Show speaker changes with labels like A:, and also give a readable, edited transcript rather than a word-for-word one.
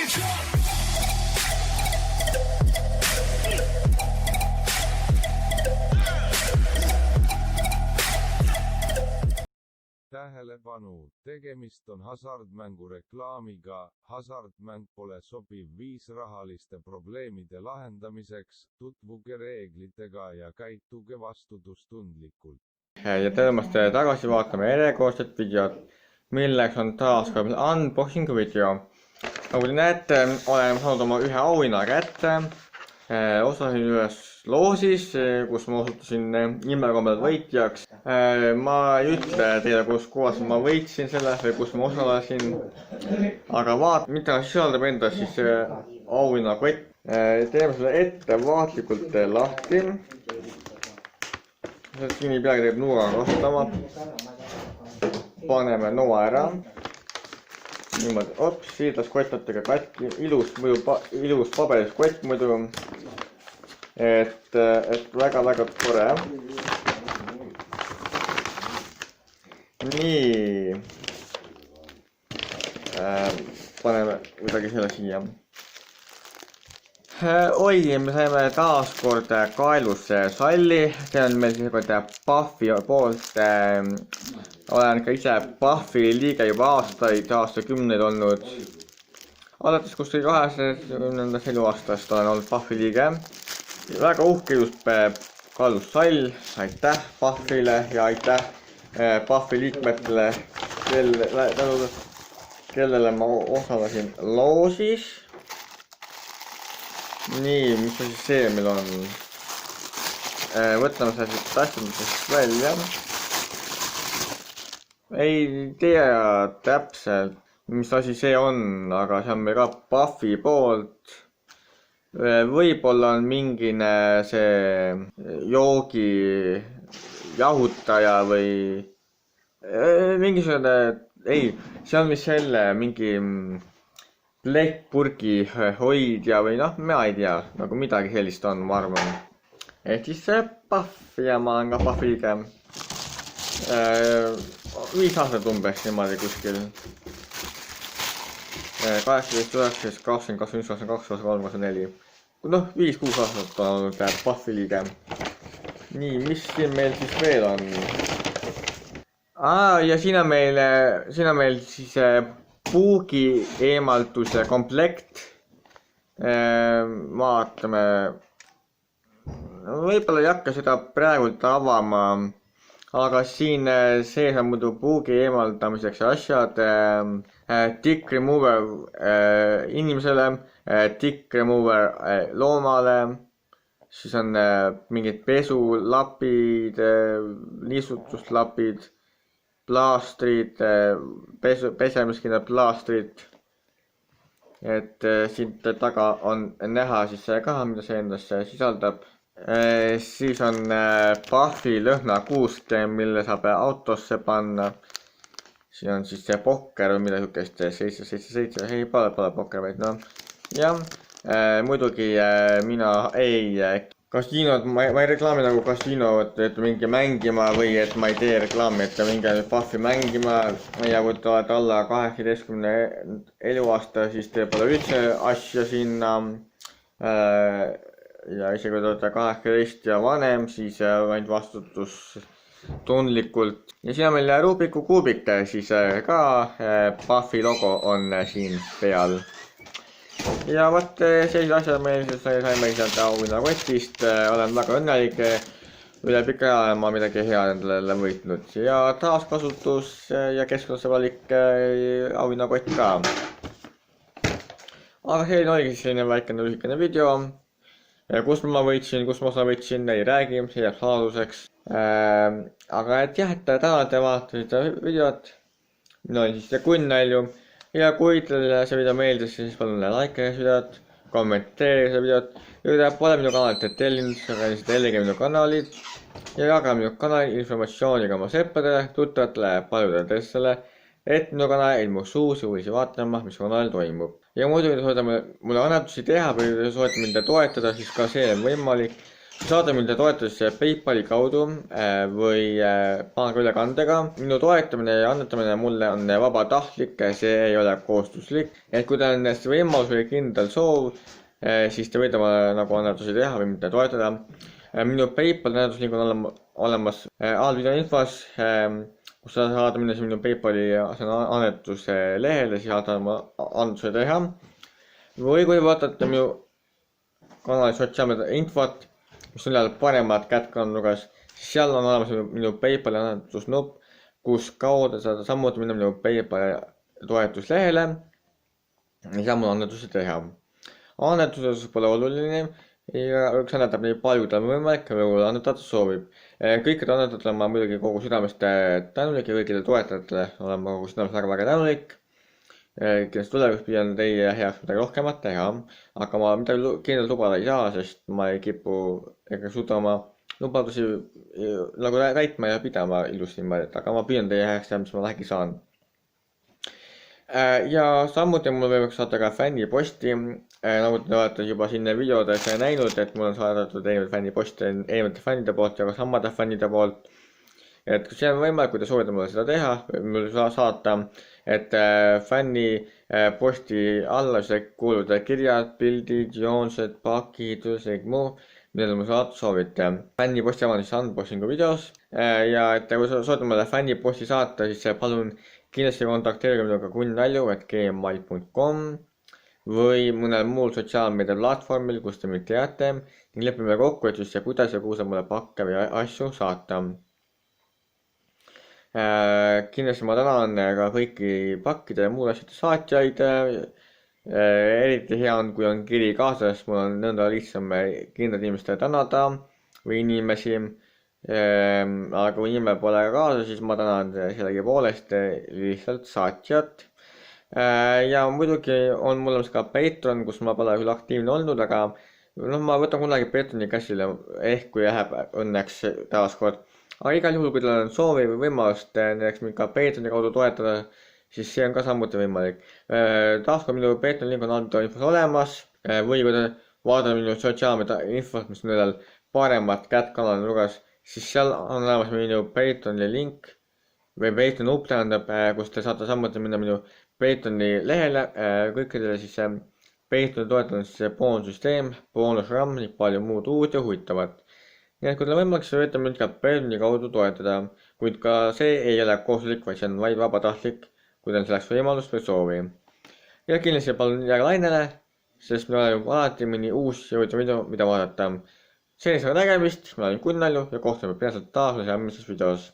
A: Tähelepanu, tegemist on hasartmängu reklaamiga. Hasartmäng pole sobiv viis rahaliste probleemide lahendamiseks. Tutvuge reeglitega ja käituge vastutustundlikult.
B: Ja tõmmast tagasi vaatame järjekordset videot, milleks on taas ka unboxing video. Nagu te näete, olen saanud oma ühe auhinna kätte. Osalesin ühes loosis, kus ma osutusin imekombel võitjaks. Ma ei ütle teile, kus kohas ma võitsin selle või kus ma osalesin. Aga mida sisaldab endas siis auhinnakott. Teeme selle ettevaatlikult lahti. Siin ei peagi teeb nuuaga ostama. Paneme noa ära. Niimoodi, ops, siirdas kott natuke katki. Ilus paberis kott muidu. Et väga-väga tore. Nii. Paneme kuidagi selle siia. Oi, me saime taas kord kaelusse salli. See on meil siis Puffi poolt. Olen ka ise Puffi liige juba aastakümneid olnud. Alates kuskil 20. eluaastast olen olnud Puffi liige. Väga uhke just kaelussall. Aitäh Puffile ja aitäh Puffi liikmetele, kellele ma osalesin loosis. Nii, mis on siis see, meil on? Võtame seda siit taskumisest välja. Ei tea täpselt, mis asi see on, aga see on meil ka Puffi poolt. Võib-olla on mingine see joogi jahutaja või mingisugune, ei, see on vist selle mingi plekkpurgi hoidja või noh, ma ei tea, nagu midagi sellist on, ma arvan. Et siis see Puff ja ma olen ka Puffi liige. 5 aastat umbes niimoodi kuskil. 18, 19, 20, 21, 22, 23, 24. Noh, 5-6 aastat on olnud Puffi liige. Nii, mis siin meil siis veel on? Ja siin on meil siis puugi eemalduse komplekt. Vaatame. Võib-olla ei hakka seda praegult avama. Aga siin sees on muidu puugi eemaldamiseks asjad. Tick remover inimesele, tick remover loomale. Siis on mingid pesulapid, niisutuslapid, plaastrid, pesemiskindlad plaastrid. Et siin taga on näha siis ka, mida see endas sisaldab. Siis on Puffi lõhnakuust, mille saab autosse panna. Siin on siis see pokker või midagi sihukest 777, ei pole pokker, vaid noh. Jah, muidugi mina ei kasiinod, ma ei reklaami nagu kasiinod, et mingi mängima või et ma ei tee reklaami, et mingi Puffi mängima. Ja kui te olete alla 18 eluaasta, siis te pole üldse asja sinna. Ja isegi kui te olete 18 ja vanem, siis ainult vastutustundlikult. Ja siin on meil Rubiku kuubik, siis ka Puffi logo on siin peal. Ja võt sellised asjad meil saime sealt auhinnakotist. Olen väga õnnelik, üle pika aja ma midagi head endale võitnud. Ja taaskasutus ja keskkonnasõbralik auhinnakott ka. Aga selline oligi selline väikene lühikene video. Kus ma võitsin, kus ma osa võitsin, ei räägi, see jääb saladuseks. Aga et jah, et täna te vaatasite videot. Mina olin siis Kunnalju. Ja kui teile see video meeldis, siis palun like videot, kommenteerige seda videot. Ja kui te pole minu kanalit tellinud, siis tellige minu kanalit. Ja jagage minu kanali informatsiooniga oma sõpradele, tuttavatele, paljudele teistele, et minu kanal ilmuks uusi vaatama, mis kanalil toimub. Ja muidugi te soovite mulle annetusi teha või te soovite mind toetada, siis ka see on võimalik. saada mind toetuse PayPali kaudu või pangaülekandega. Minu toetamine ja annetamine mulle on vabatahtlik, see ei ole kohustuslik. Et kui teil on võimalus või kindel soov, siis te võite nagu annetusi teha või mitte toetada. Minu PayPali annetuslink on olemas allvideo infos, kus sa saad minna minu PayPali annetuse lehele, siis saad oma annetuse teha. Või kui vaatate minu kanali sotsiaalmeedia infot, mis on paremat kätt kannugas, siis seal on olemas minu PayPali annetusnupp, kus kaudu saada samuti minna minu PayPali toetuslehele ja seal mul annetusi teha. Annetuses pole oluline ja üks annetab nii palju, tal on võimalik ja võib-olla annetada soovib. Kõikide annetajatele ma muidugi kogu südamest tänulik ja kõikide toetajatele olen ma kogu südamest väga tänulik. Kes tulevikus püüan teie heaks midagi rohkemat teha, aga ma midagi kindlalt lubada ei saa, sest ma ei kipu ega suuda oma lubadusi nagu täitma ja pidama ilusti niimoodi, aga ma püüan teie heaks teha, mis ma vähegi saan. Ja samuti mul võiks saada ka fänniposti, nagu te olete juba siin videodes näinud, et mul on saadetud fänniposte eelmiste fännide poolt ja ka samade fännide poolt. Et see on võimalik, kui te soovite mulle seda teha, mul saata, et fänniposti alla kuuluvad kirjad, pildid, joonsed, pakitus ja kõik muu, mida te saata soovite. Fänniposti avan siis unboxingu videos ja et kui soovite mulle fänniposti saata, siis palun kindlasti kontakteerige minuga kunnalju@gmail.com või mõnel muul sotsiaalmeedia platvormil, kus te mind teate ning lepime kokku, et just kuidas ja kuhu saab mulle pakke või asju saata. Kindlasti ma tänan ka kõiki pakkide ja muud asjade saatjaid. Eriti hea on, kui on kiri kaasas, mul on nõnda lihtsam kindlad inimestele tänada või inimesi. Aga kui nime pole kaasas, siis ma tänan sellegipoolest lihtsalt saatjat. Ja muidugi on mul olemas ka Patreon, kus ma pole küll aktiivne olnud, aga ma võtan kunagi Patreoni käsile, ehk kui läheb õnneks taaskord. Aga igal juhul, kui teil on soovi või võimalust näiteks mind ka Patreoni kaudu toetada, siis see on ka samuti võimalik. Taaskord minu Patreoni link on allvideo infos olemas või kui te vaatate minu sotsiaalmeedia infot, mis on paremat kätt kanali nurgas, siis seal on olemas minu Patreoni link või Patreoni nupp tähendab, kus te saate samuti minna minu Patreoni lehele. Kõikidele siis Patreoni toetada on siis boonusüsteem, boonusramm ning palju muud uut ja huvitavat. Nii et kui teil on võimalik, siis võite mind ka Patreoni kaudu toetada, kuid ka see ei ole kohustuslik, vaid see on vaid vabatahtlik, kui teil selleks võimalust või soovi. Ja kindlasti palun jääge lainele, sest meil on alati mõni uus ja huvitav video, mida vaadata. Senisega nägemist, ma olen Kunnalju ja kohtume peatselt taas järgmises videos.